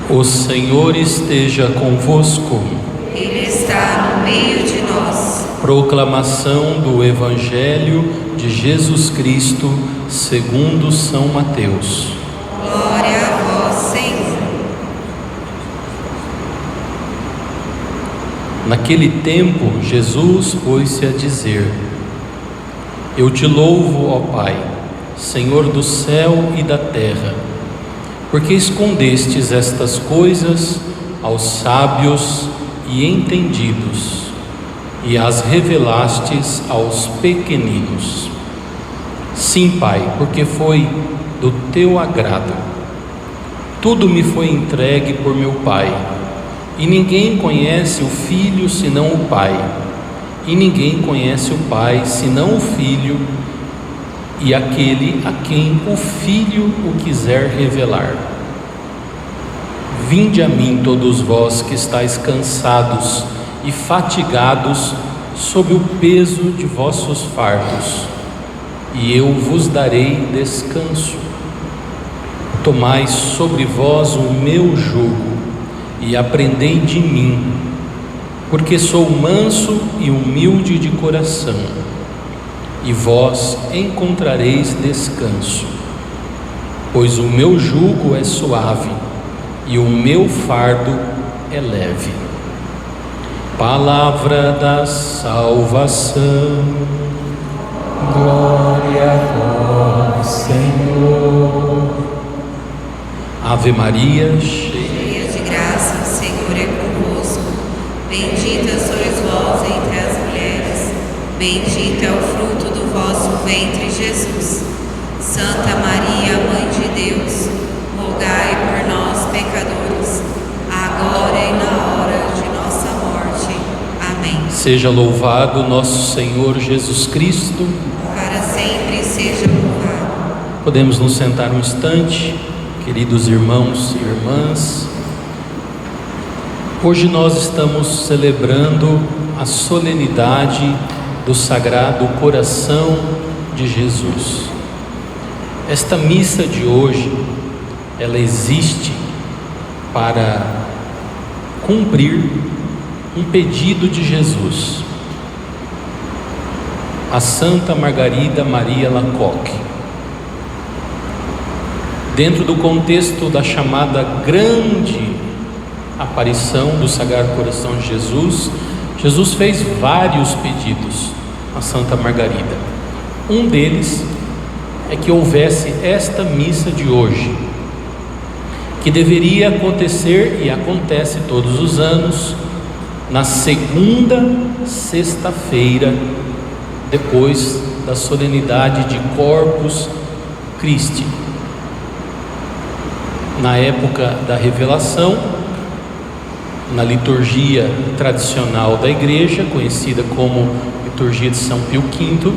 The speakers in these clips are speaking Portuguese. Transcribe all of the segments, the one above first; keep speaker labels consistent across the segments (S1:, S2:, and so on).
S1: O Senhor esteja convosco.
S2: Ele está no meio de nós.
S1: Proclamação do Evangelho de Jesus Cristo segundo São Mateus.
S2: Glória a vós, Senhor.
S1: Naquele tempo, Jesus pôs-se a dizer: Eu te louvo, ó Pai, Senhor do céu e da terra, porque escondestes estas coisas aos sábios e entendidos e as revelastes aos pequeninos. Sim, Pai, porque foi do teu agrado. Tudo me foi entregue por meu Pai, e ninguém conhece o Filho senão o Pai, e ninguém conhece o Pai senão o Filho e aquele a quem o Filho o quiser revelar. Vinde a mim todos vós que estáis cansados e fatigados sob o peso de vossos fardos, e eu vos darei descanso. Tomai sobre vós o meu jugo e aprendei de mim, porque sou manso e humilde de coração, e vós encontrareis descanso, pois o meu jugo é suave e o meu fardo é leve. Palavra da salvação.
S3: Glória a vós, Senhor.
S1: Ave Maria, cheia
S2: De graça, o Senhor é convosco. Bendita sois vós entre as mulheres. Bendito é o fruto do vosso ventre, Jesus. Santa Maria, Mãe de Deus, rogai por nós, pecadores, agora e na hora de nossa morte. Amém.
S1: seja louvado nosso Senhor Jesus Cristo.
S2: Para sempre seja louvado.
S1: Podemos nos sentar um instante, queridos irmãos e irmãs. Hoje nós estamos celebrando a solenidade do Sagrado Coração de Jesus. Esta missa de hoje, ela existe para cumprir um pedido de Jesus, a Santa Margarida Maria Lacoque. Dentro do contexto da chamada grande aparição do Sagrado Coração de Jesus, Jesus fez vários pedidos a Santa Margarida. Um deles é que houvesse esta missa de hoje, que deveria acontecer e acontece todos os anos, na segunda sexta-feira, depois da solenidade de Corpus Christi. Na época da revelação, na liturgia tradicional da igreja, conhecida como liturgia de São Pio V,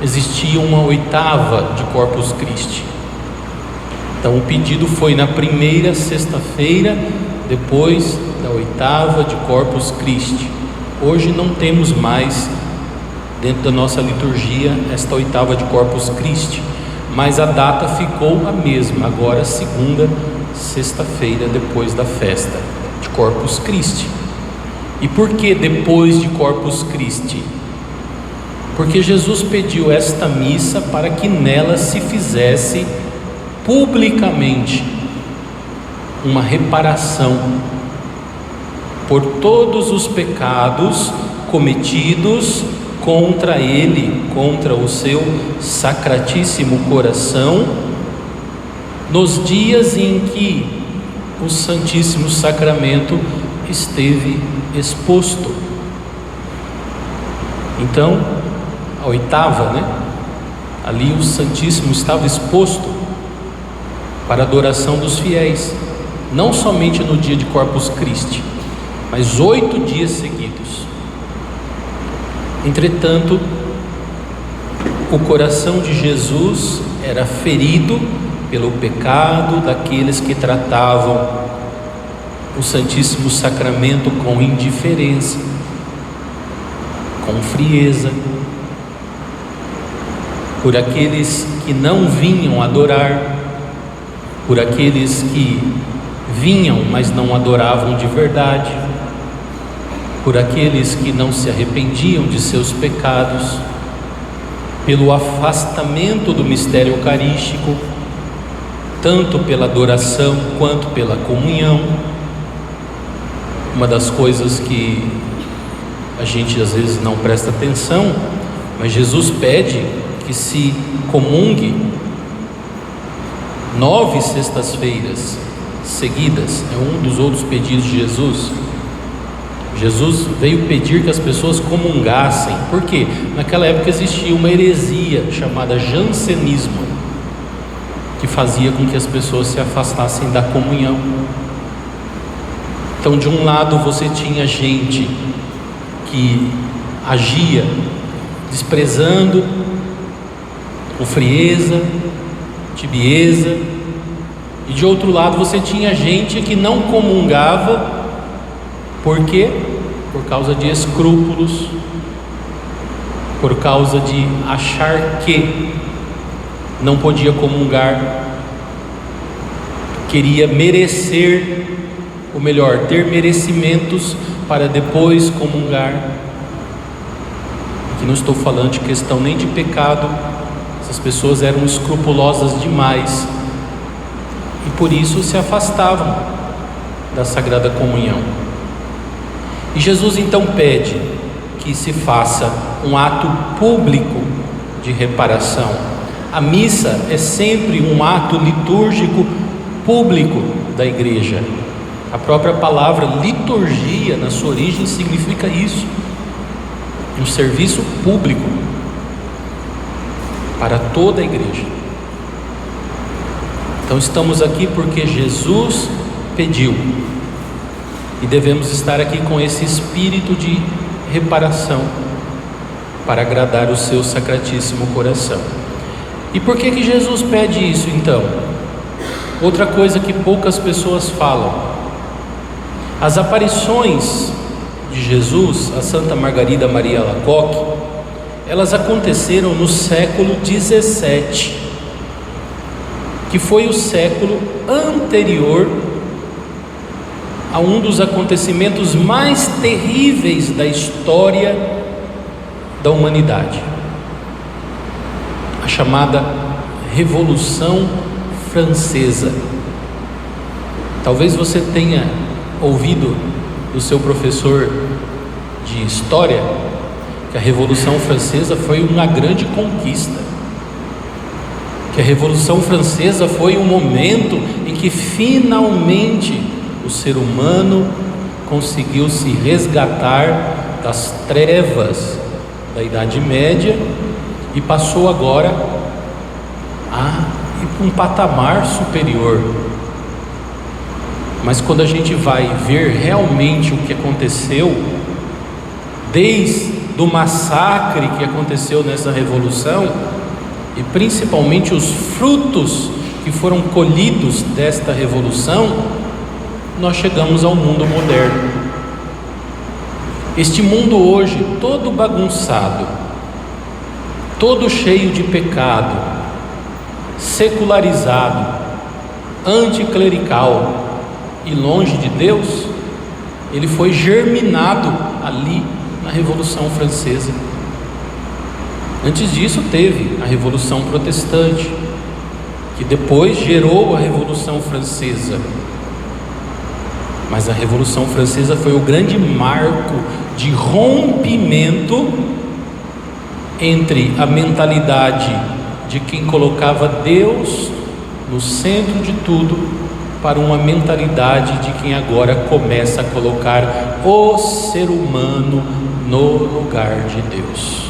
S1: existia uma oitava de Corpus Christi. Então o pedido foi na primeira sexta-feira, depois da oitava de Corpus Christi. Hoje não temos mais dentro da nossa liturgia esta oitava de Corpus Christi, mas a data ficou a mesma, agora segunda sexta-feira depois da festa de Corpus Christi. E por que depois de Corpus Christi? Porque Jesus pediu esta missa para que nela se fizesse publicamente uma reparação por todos os pecados cometidos contra Ele, contra o seu sacratíssimo coração, nos dias em que o Santíssimo Sacramento esteve exposto. Então, a oitava, ali o Santíssimo estava exposto para a adoração dos fiéis, não somente no dia de Corpus Christi, mas 8 dias seguidos. Entretanto, o coração de Jesus era ferido pelo pecado daqueles que tratavam o Santíssimo Sacramento com indiferença, com frieza, por aqueles que não vinham adorar, por aqueles que vinham, mas não adoravam de verdade, por aqueles que não se arrependiam de seus pecados, pelo afastamento do mistério eucarístico, tanto pela adoração quanto pela comunhão. Uma das coisas que a gente às vezes não presta atenção, mas Jesus pede que se comungue 9 sextas-feiras seguidas. É um dos outros pedidos de Jesus. Jesus veio pedir que as pessoas comungassem. Por quê? Naquela época existia uma heresia chamada jansenismo, que fazia com que as pessoas se afastassem da comunhão. Então, de um lado você tinha gente que agia desprezando, com frieza, tibieza, e de outro lado você tinha gente que não comungava. Por quê? Por causa de escrúpulos, por causa de achar que não podia comungar, queria merecer, ou melhor, ter merecimentos para depois comungar. Aqui não estou falando de questão nem de pecado. Essas pessoas eram escrupulosas demais e por isso se afastavam da Sagrada Comunhão. E Jesus então pede que se faça um ato público de reparação. A missa é sempre um ato litúrgico público da igreja. A própria palavra liturgia, na sua origem, significa isso: um serviço público para toda a igreja. Então estamos aqui porque Jesus pediu, e devemos estar aqui com esse espírito de reparação para agradar o seu sacratíssimo coração. E por que Jesus pede isso então? Outra coisa que poucas pessoas falam: as aparições de Jesus a Santa Margarida Maria Alacoque, elas aconteceram no século XVII, que foi o século anterior a um dos acontecimentos mais terríveis da história da humanidade, a chamada Revolução Francesa. Talvez você tenha ouvido do seu professor de história que a Revolução Francesa foi uma grande conquista, que a Revolução Francesa foi um momento em que finalmente o ser humano conseguiu se resgatar das trevas da Idade Média e passou agora a ir para um patamar superior. Mas quando a gente vai ver realmente o que aconteceu, desde o massacre que aconteceu nessa revolução, e principalmente os frutos que foram colhidos desta revolução, nós chegamos ao mundo moderno. Este mundo hoje, todo bagunçado, todo cheio de pecado, secularizado, anticlerical e longe de Deus, ele foi germinado ali na Revolução Francesa. Antes disso teve a Revolução Protestante, que depois gerou a Revolução Francesa. Mas a Revolução Francesa foi o grande marco de rompimento entre a mentalidade de quem colocava Deus no centro de tudo para uma mentalidade de quem agora começa a colocar o ser humano no lugar de Deus.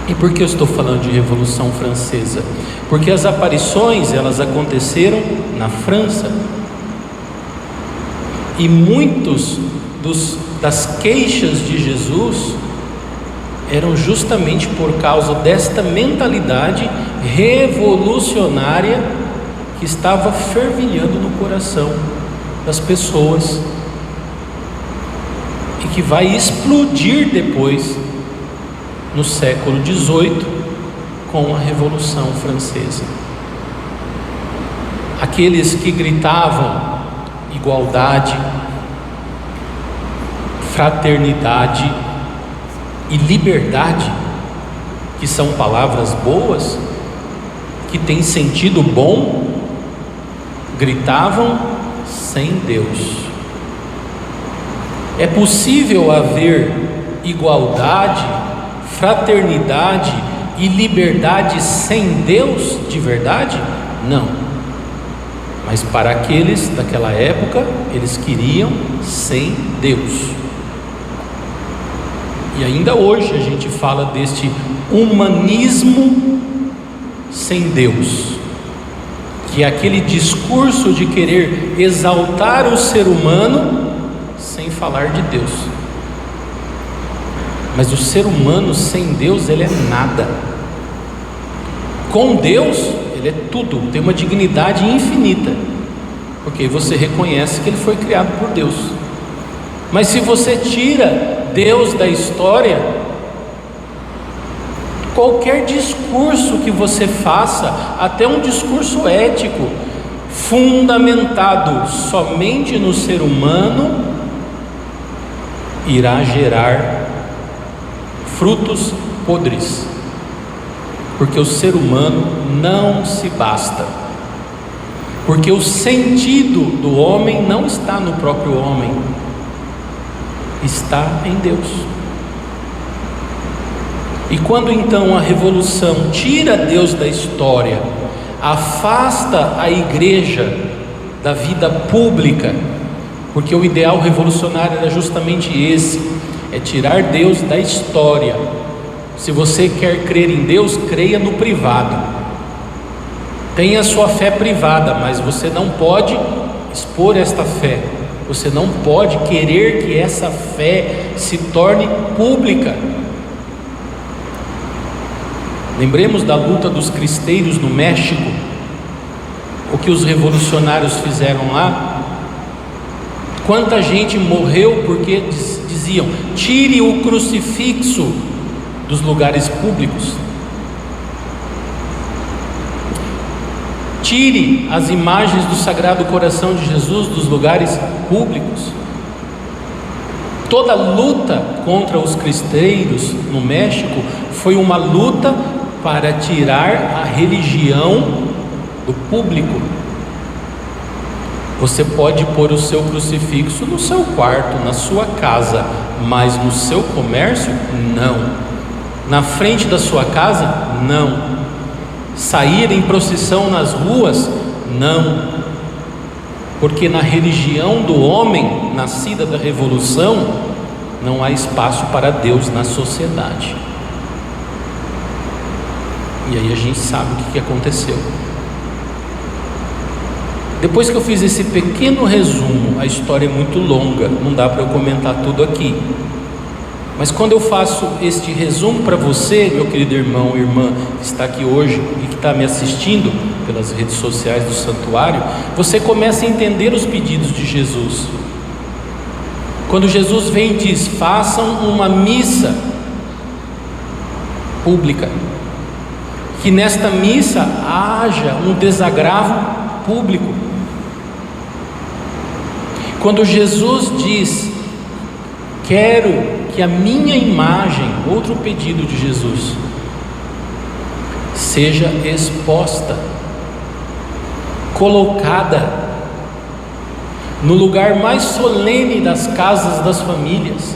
S1: E por que eu estou falando de Revolução Francesa? Porque as aparições, elas aconteceram na França. E muitos das queixas de Jesus eram justamente por causa desta mentalidade revolucionária que estava fervilhando no coração das pessoas e que vai explodir depois no século XVIII com a Revolução Francesa. aqueles que gritavam igualdade, fraternidade e liberdade, que são palavras boas, que têm sentido bom, gritavam sem Deus. É possível haver igualdade, fraternidade e liberdade sem Deus de verdade? Não. Mas para aqueles daquela época, eles queriam sem Deus. E ainda hoje a gente fala deste humanismo sem Deus, que é aquele discurso de querer exaltar o ser humano sem falar de Deus. Mas o ser humano sem Deus, ele é nada. Com Deus, ele é tudo, tem uma dignidade infinita, porque você reconhece que ele foi criado por Deus. Mas se você tira Deus da história, qualquer discurso que você faça, até um discurso ético, fundamentado somente no ser humano, irá gerar frutos podres, porque o ser humano não se basta, porque o sentido do homem não está no próprio homem, está em Deus. E quando então a revolução tira Deus da história, afasta a igreja da vida pública, porque o ideal revolucionário era justamente esse, é tirar Deus da história. Se você quer crer em Deus, creia no privado, tenha sua fé privada, mas você não pode expor esta fé, você não pode querer que essa fé se torne pública. Lembremos da luta dos cristeiros no México, o que os revolucionários fizeram lá. Quanta gente morreu porque diziam: tire o crucifixo dos lugares públicos, tire as imagens do Sagrado Coração de Jesus dos lugares públicos. Toda luta contra os cristeiros no México foi uma luta para tirar a religião do público. Você pode pôr o seu crucifixo no seu quarto, na sua casa, mas no seu comércio, não. Na frente da sua casa, não. Sair em procissão nas ruas, não. Porque na religião do homem, nascida da revolução, não há espaço para Deus na sociedade. E aí a gente sabe o que aconteceu. Depois que eu fiz esse pequeno resumo, a história é muito longa, não dá para eu comentar tudo aqui. Mas quando eu faço este resumo para você, meu querido irmão e irmã que está aqui hoje e que está me assistindo pelas redes sociais do santuário, você começa a entender os pedidos de Jesus. Quando Jesus vem e diz: façam uma missa pública, que nesta missa haja um desagravo público. Quando Jesus diz: quero que a minha imagem, outro pedido de Jesus, seja exposta, colocada no lugar mais solene das casas das famílias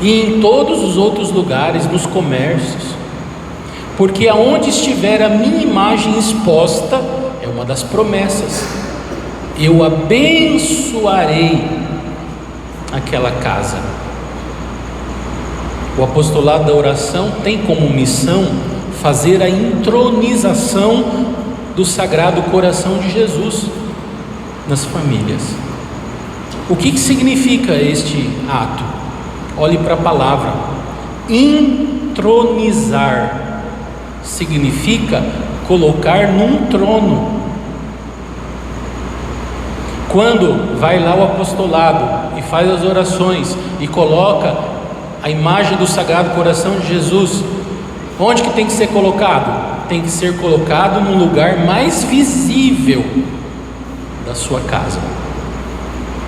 S1: e em todos os outros lugares, nos comércios, porque aonde estiver a minha imagem exposta, é uma das promessas, eu abençoarei aquela casa. O apostolado da oração tem como missão fazer a intronização do Sagrado Coração de Jesus nas famílias. O que significa este ato? Olhe para a palavra. Intronizar significa colocar num trono. Quando vai lá o apostolado e faz as orações e coloca a imagem do Sagrado Coração de Jesus, onde que tem que ser colocado? tem que ser colocado no lugar mais visível da sua casa.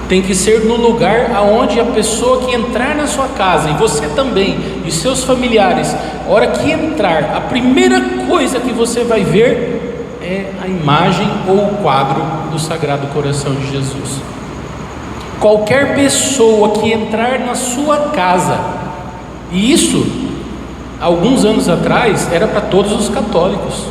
S1: Tem que ser no lugar aonde a pessoa que entrar na sua casa, e você também, e seus familiares, a hora que entrar, a primeira coisa que você vai ver é a imagem ou o quadro do Sagrado Coração de Jesus. Qualquer pessoa que entrar na sua casa, e isso, alguns anos atrás, era para todos os católicos.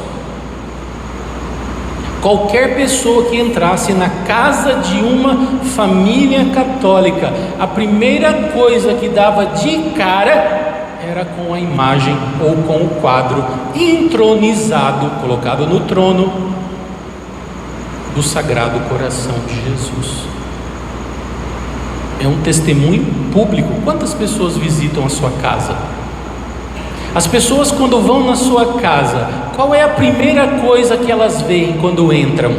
S1: Qualquer pessoa que entrasse na casa de uma família católica, a primeira coisa que dava de cara era com a imagem ou com o quadro entronizado, colocado no trono do Sagrado Coração de Jesus. É um testemunho público. Quantas pessoas visitam a sua casa? As pessoas, quando vão na sua casa, qual é a primeira coisa que elas veem quando entram?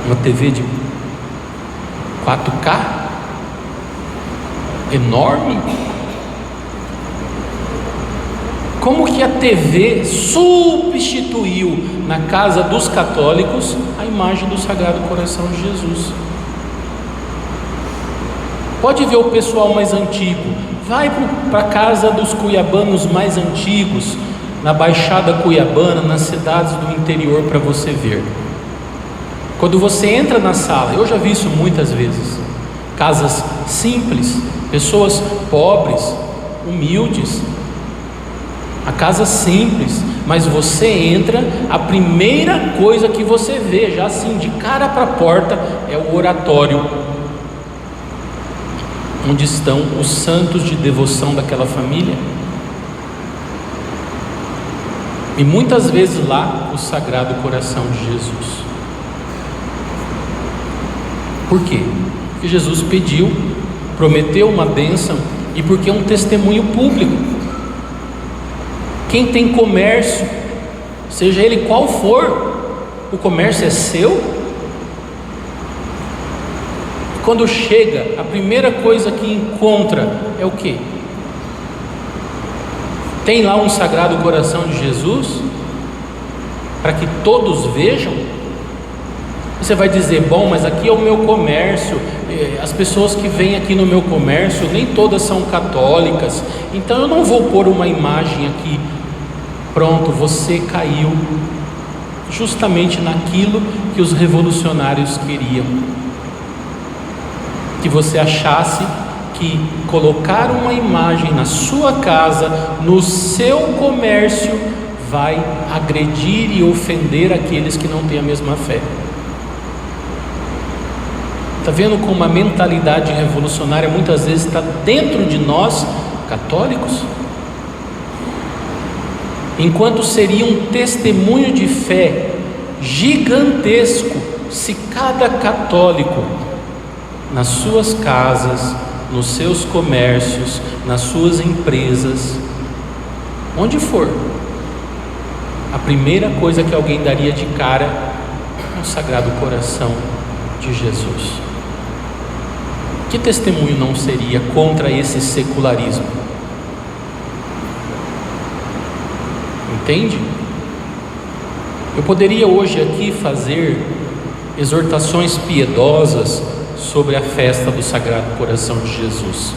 S1: Uma TV de 4K? Enorme? Como que a TV substituiu na casa dos católicos a imagem do Sagrado Coração de Jesus? Pode ver o pessoal mais antigo, vai para a casa dos cuiabanos mais antigos, na Baixada Cuiabana, nas cidades do interior, para você ver. Quando você entra na sala, eu já vi isso muitas vezes, casas simples, pessoas pobres, humildes, a casa simples, mas você entra, a primeira coisa que você vê, já assim de cara para a porta, é o oratório, onde estão os santos de devoção daquela família, e muitas vezes lá o Sagrado Coração de Jesus. Por quê? Porque Jesus pediu, prometeu uma bênção, e porque é um testemunho público. Quem tem comércio, seja ele qual for, o comércio é seu. Quando chega, a primeira coisa que encontra é o quê? Tem lá um Sagrado Coração de Jesus, para que todos vejam. Você vai dizer, bom, mas aqui é o meu comércio, as pessoas que vêm aqui no meu comércio, nem todas são católicas, então eu não vou pôr uma imagem aqui. Pronto, você caiu justamente naquilo que os revolucionários queriam. Que você achasse que colocar uma imagem na sua casa, no seu comércio, vai agredir e ofender aqueles que não têm a mesma fé. Está vendo como a mentalidade revolucionária muitas vezes está dentro de nós, católicos? Enquanto seria um testemunho de fé gigantesco se cada católico, nas suas casas, nos seus comércios, nas suas empresas, onde for, a primeira coisa que alguém daria de cara é o Sagrado Coração de Jesus. Que testemunho não seria contra esse secularismo? Entende? Eu poderia hoje aqui fazer exortações piedosas sobre a festa do Sagrado Coração de Jesus,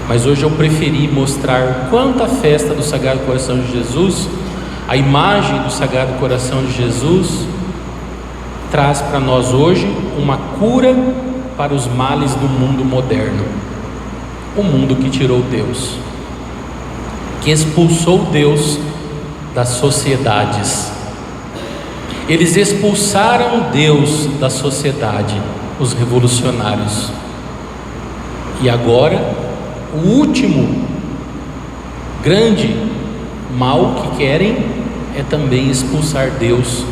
S1: mas hoje eu preferi mostrar quanto a festa do Sagrado Coração de Jesus, a imagem do Sagrado Coração de Jesus, traz para nós hoje uma cura para os males do mundo moderno, o mundo que tirou Deus, que expulsou Deus das sociedades. Eles expulsaram Deus da sociedade, os revolucionários. E agora, o último grande mal que querem é também expulsar Deus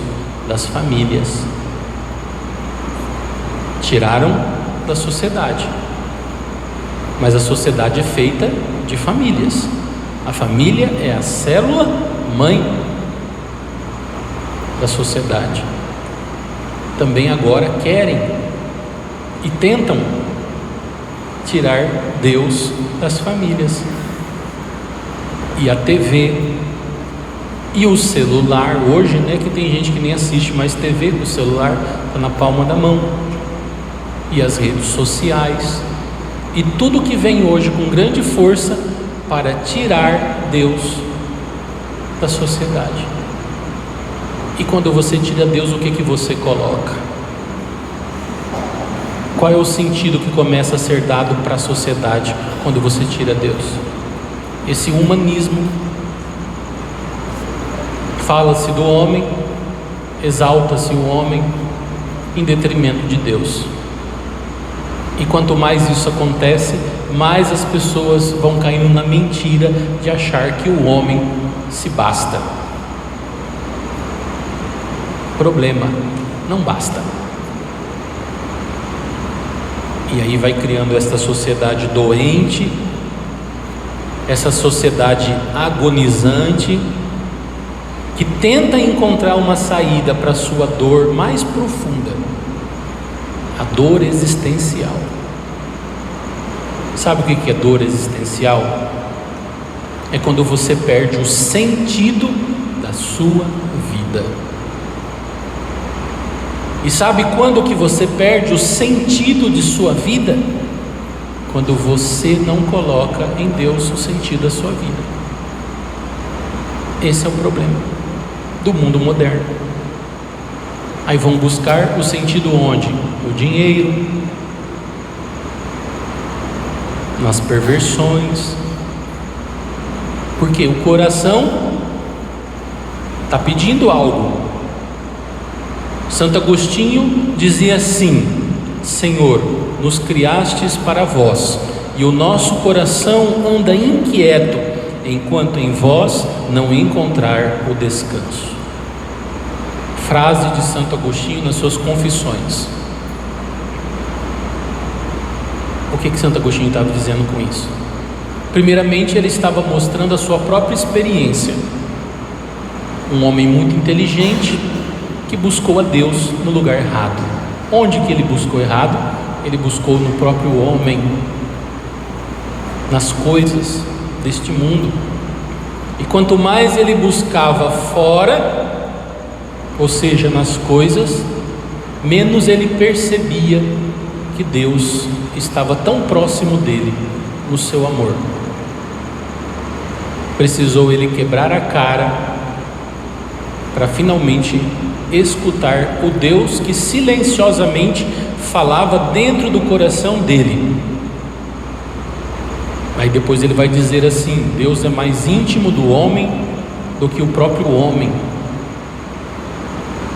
S1: das famílias. Tiraram da sociedade, mas a sociedade é feita de famílias. A família é a célula mãe da sociedade. Também agora querem e tentam tirar Deus das famílias. E a TV, E o celular hoje, né, que tem gente que nem assiste mais TV, o celular está na palma da mão. E as redes sociais. E tudo que vem hoje com grande força para tirar Deus da sociedade. E quando você tira Deus, o que você coloca? Qual é o sentido que começa a ser dado para a sociedade quando você tira Deus? Esse humanismo. Fala-se do homem, exalta-se o homem em detrimento de Deus. E quanto mais isso acontece, mais as pessoas vão caindo na mentira de achar que o homem se basta. Problema, não basta. E aí vai criando esta sociedade doente, essa sociedade agonizante, que tenta encontrar uma saída para a sua dor mais profunda, a dor existencial. Sabe o que é dor existencial? É quando você perde o sentido da sua vida. E sabe quando que você perde o sentido de sua vida? Quando você não coloca em Deus o sentido da sua vida. Esse é o problema do mundo moderno. Aí vão buscar o sentido onde? No dinheiro, nas perversões, porque o coração está pedindo algo. Santo Agostinho dizia assim: Senhor, nos criastes para vós, e o nosso coração anda inquieto, enquanto em vós não encontrar o descanso. Frase de Santo Agostinho nas suas Confissões. O que Santo Agostinho estava dizendo com isso? Primeiramente, ele estava mostrando a sua própria experiência. Um homem muito inteligente que buscou a Deus no lugar errado. Onde que ele buscou errado? Ele buscou no próprio homem, nas coisas deste mundo. E quanto mais ele buscava fora, ou seja, nas coisas, menos ele percebia que Deus estava tão próximo dele no seu amor. Precisou ele quebrar a cara para finalmente escutar o Deus que silenciosamente falava dentro do coração dele. Aí depois ele vai dizer assim: Deus é mais íntimo do homem do que o próprio homem.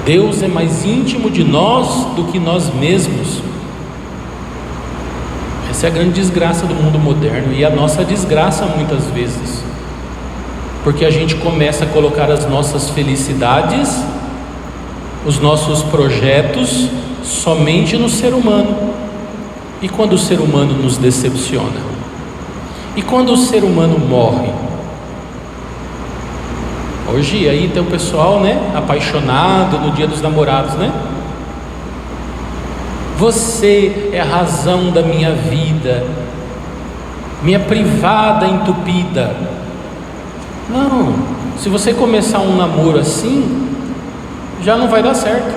S1: Deus é mais íntimo de nós do que nós mesmos. Essa é a grande desgraça do mundo moderno e a nossa desgraça muitas vezes, porque a gente começa a colocar as nossas felicidades, os nossos projetos somente no ser humano. E quando o ser humano nos decepciona? E quando o ser humano morre? Hoje aí tem o pessoal, né, apaixonado no Dia dos Namorados, né? Você é a razão da minha vida, minha privada entupida. Não, se você começar um namoro assim, já não vai dar certo.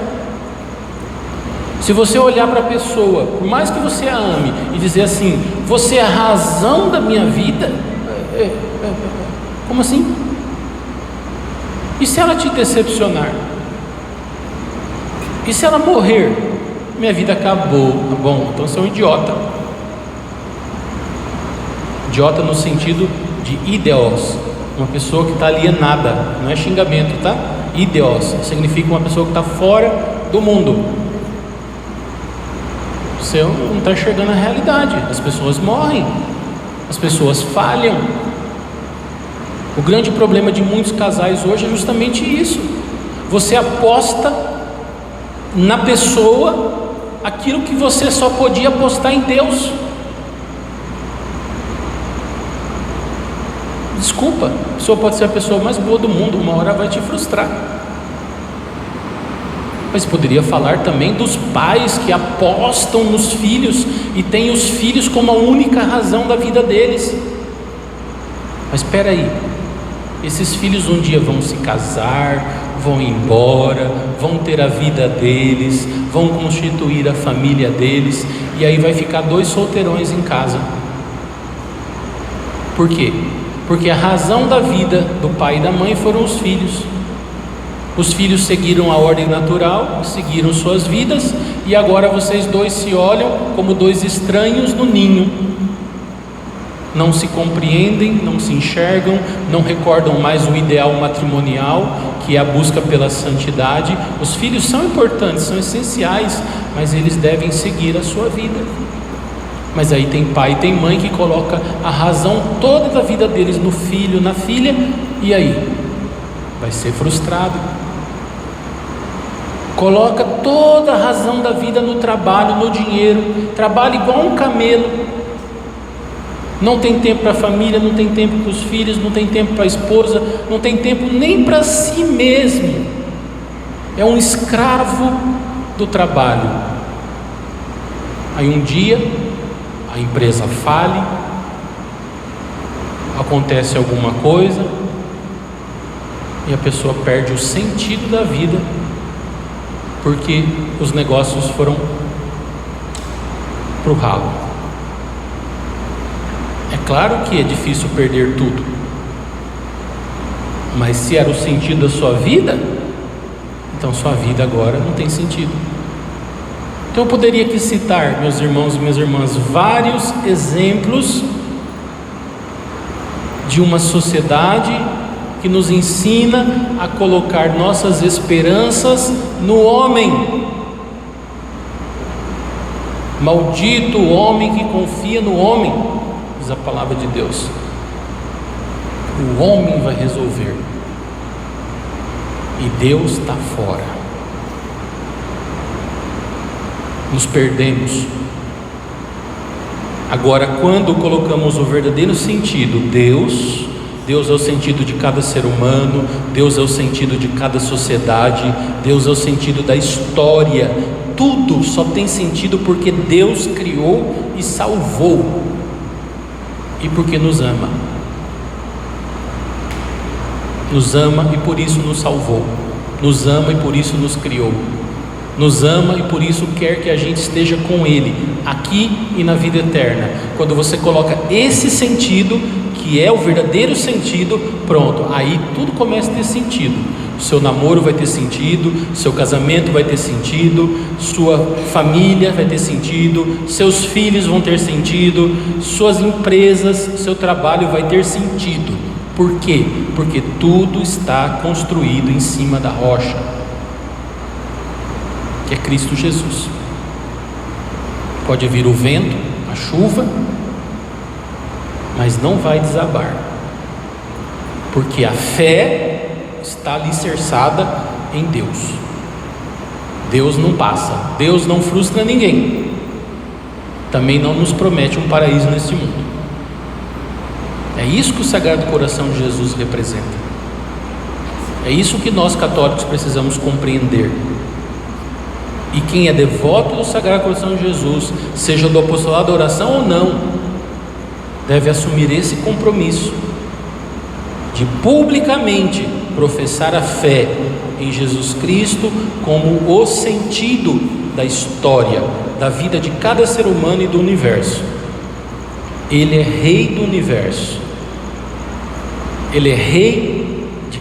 S1: Se você olhar para a pessoa, por mais que você a ame, e dizer assim: você é a razão da minha vida, como assim? E se ela te decepcionar? E se ela morrer? Minha vida acabou. Tá bom, então você é um idiota. Idiota no sentido de ideos, uma pessoa que está alienada, não é xingamento, tá? Ideos significa uma pessoa que está fora do mundo. Você não está enxergando a realidade. As pessoas morrem, as pessoas falham. O grande problema de muitos casais hoje é justamente isso. Você aposta na pessoa aquilo que você só podia apostar em Deus. Desculpa, a pessoa pode ser a pessoa mais boa do mundo, uma hora vai te frustrar. Mas poderia falar também dos pais que apostam nos filhos e têm os filhos como a única razão da vida deles. Mas espera aí, Esses filhos um dia vão se casar, vão ir embora, vão ter a vida deles, vão constituir a família deles, e aí vai ficar 2 solteirões em casa. Por quê? Porque a razão da vida do pai e da mãe foram os filhos. Os filhos seguiram a ordem natural, seguiram suas vidas, e agora vocês 2 se olham como 2 estranhos no ninho. Não se compreendem, não se enxergam, não recordam mais o ideal matrimonial, que é a busca pela santidade. Os filhos são importantes, são essenciais, mas eles devem seguir a sua vida. Mas aí tem pai e tem mãe que coloca a razão toda da vida deles no filho, na filha, e aí? Vai ser frustrado. Coloca toda a razão da vida no trabalho, no dinheiro, trabalha igual um camelo. Não tem tempo para a família, não tem tempo para os filhos, não tem tempo para a esposa, não tem tempo nem para si mesmo. É um escravo do trabalho. Aí um dia a empresa fale, acontece alguma coisa e a pessoa perde o sentido da vida, porque os negócios foram para o ralo. É claro que é difícil perder tudo, mas se era o sentido da sua vida, então sua vida agora não tem sentido. Então eu poderia aqui citar, meus irmãos e minhas irmãs, vários exemplos de uma sociedade que nos ensina a colocar nossas esperanças no homem. Maldito o homem que confia no homem, diz a palavra de Deus. O homem vai resolver e Deus está fora. Nos perdemos. Agora, quando colocamos o verdadeiro sentido, Deus é o sentido de cada ser humano, Deus é o sentido de cada sociedade, Deus é o sentido da história. Tudo só tem sentido porque Deus criou e salvou, e porque nos ama. Nos ama e por isso nos salvou, nos ama e por isso nos criou, nos ama e por isso quer que a gente esteja com Ele, aqui e na vida eterna. Quando você coloca esse sentido, que é o verdadeiro sentido, pronto, aí tudo começa a ter sentido. Seu namoro vai ter sentido, seu casamento vai ter sentido, sua família vai ter sentido, seus filhos vão ter sentido, suas empresas, seu trabalho vai ter sentido. Por quê? Porque tudo está construído em cima da rocha, que é Cristo Jesus. Pode vir o vento, a chuva, mas não vai desabar, porque a fé está alicerçada em Deus. Deus não passa, Deus não frustra ninguém, também não nos promete um paraíso neste mundo. É isso que o Sagrado Coração de Jesus representa. É isso que nós católicos precisamos compreender. E quem é devoto do Sagrado Coração de Jesus, seja do apostolado da oração ou não, deve assumir esse compromisso de publicamente professar a fé em Jesus Cristo como o sentido da história, da vida de cada ser humano e do universo. Ele é rei do universo. Ele é rei de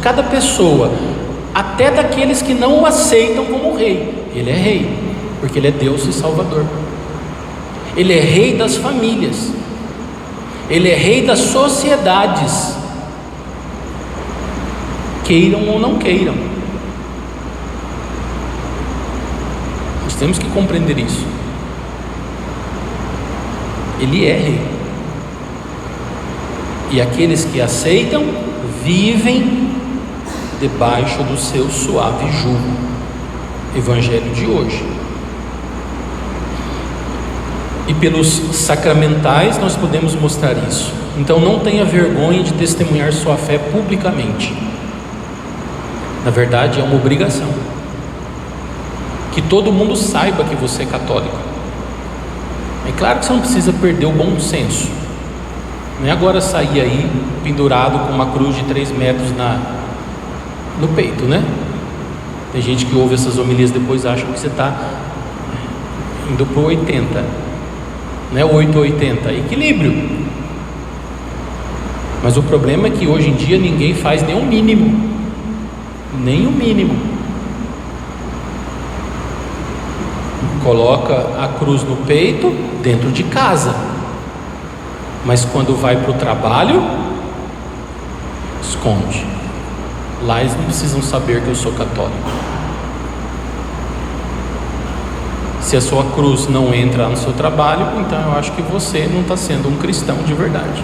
S1: cada pessoa, até daqueles que não o aceitam como rei. Ele é rei, porque ele é Deus e Salvador. Ele é rei das famílias. Ele é rei das sociedades, queiram ou não queiram. Nós temos que compreender isso. Ele é rei, e aqueles que aceitam vivem debaixo do seu suave jugo. Evangelho de hoje. E pelos sacramentais nós podemos mostrar isso. Então não tenha vergonha de testemunhar sua fé publicamente. Na verdade é uma obrigação, que todo mundo saiba que você é católico. É claro que você não precisa perder o bom senso, Não é agora sair aí pendurado com uma cruz de 3 metros no peito, né? Tem gente que ouve essas homilias depois acha que você está indo para o 80, não é 8 ou 80, equilíbrio. Mas o problema é que hoje em dia ninguém faz nem o mínimo, nem o mínimo. Coloca a cruz no peito dentro de casa, mas quando vai para o trabalho, esconde. Lá eles não precisam saber que eu sou católico. Se a sua cruz não entra no seu trabalho, então eu acho que você não está sendo um cristão de verdade.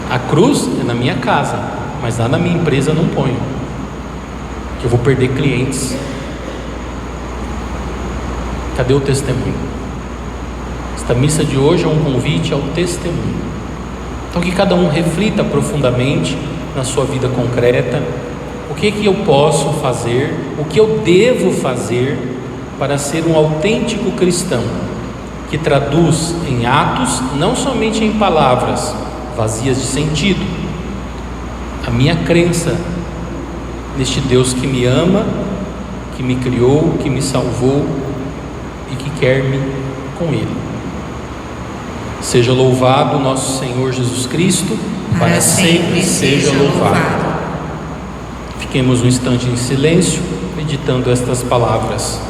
S1: A cruz é na minha casa, mas lá na minha empresa eu não ponho, que eu vou perder clientes. Cadê o testemunho? Esta missa de hoje é um convite ao testemunho. Então que cada um reflita profundamente na sua vida concreta, o que eu posso fazer, o que eu devo fazer para ser um autêntico cristão, que traduz em atos, não somente em palavras vazias de sentido, a minha crença neste Deus que me ama, que me criou, que me salvou e que quer-me com Ele. Seja louvado nosso Senhor Jesus Cristo, para sempre seja louvado. Fiquemos um instante em silêncio, meditando estas palavras.